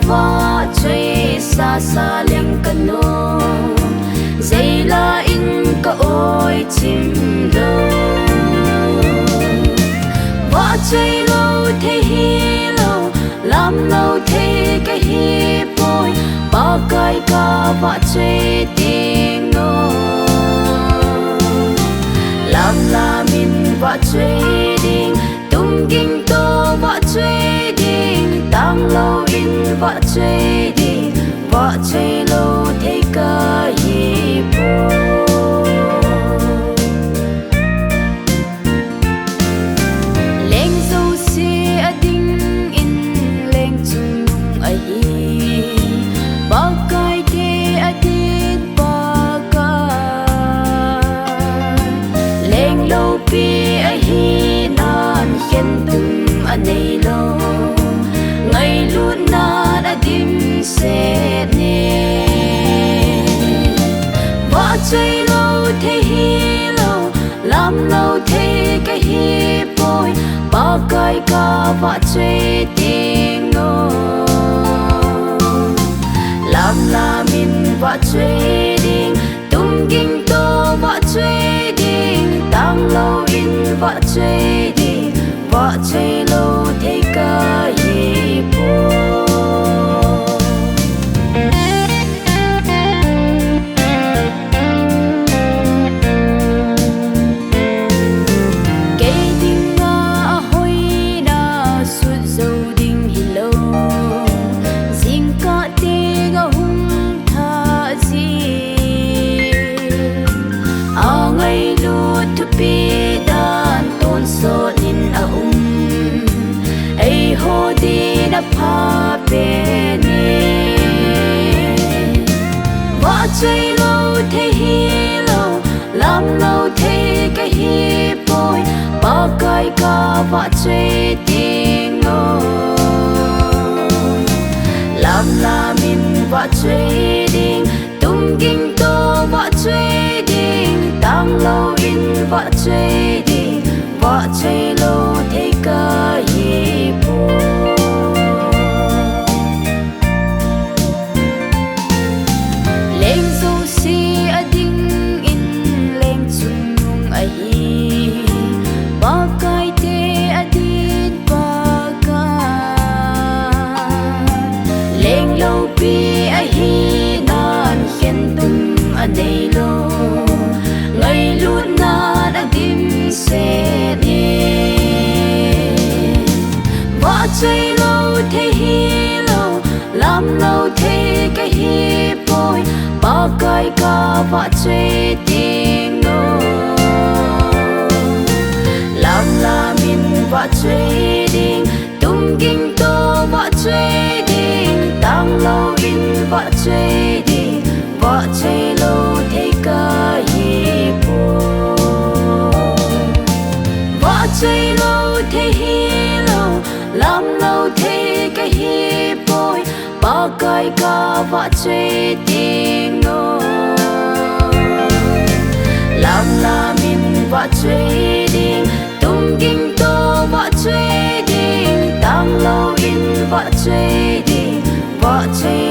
võ chơi xa xa liền cần nô dây la in có ôi chim đâu võ chơi lâu thế hi lâu làm lâu thế cái hi bôi ba cái ca võ chơi tiếng nô làm là mình võ chơi đình tung kinh tô võ chơi đình tăng lâu in võ chơi đình võ chơi lâu thế ca hi bôi lên dâu xe đinh in lên chung nung ấy ba cái thế adin ba cái lên lâu pi ấy nan khen tung anh ấy lâu ngày luôn na đã dim sẽ nè võ chơi lâu thế hi lâu làm lâu thế cái hi bôi ba cái ca võ chơi tiếng nô làm là mình võ chơi đình tung kinh tô võ chơi đình tăng lâu in võ chơi đình võ chơi lâu thế ca hi bôi pi dan tôn so nin a ei ho di na pha pe ne võ chơi lâu thế hi lâu làm lâu thế cái hi bôi ba cái ca võ chơi tiếng nô làm là mình võ chơi đình tung kinh tô võ chơi đình tăng lâu in võ chơi đình võ chơi lâu thế ca hi bôi lên dâu xe đinh in lên chung nung ấy ba cái thế adin ba cái lên lâu pi ấy nan khen tung anh ấy lâu ngày luôn na đã dim sẽ nè võ chơi lâu thế hi lâu làm lâu thế cái hi bôi ba cái ca võ chơi tiếng nô làm là mình võ chơi đình tung kinh tô võ chơi đình tăng lâu in võ chơi đình võ chơi lâu thế ca hi bôi võ chơi lâu thế hi lâu làm lâu thế cái hi bôi ba cái ca võ chơi tiếng nô làm là mình võ chơi đình tung kinh tô võ chơi đình tăng lâu in võ chơi đình võ chơi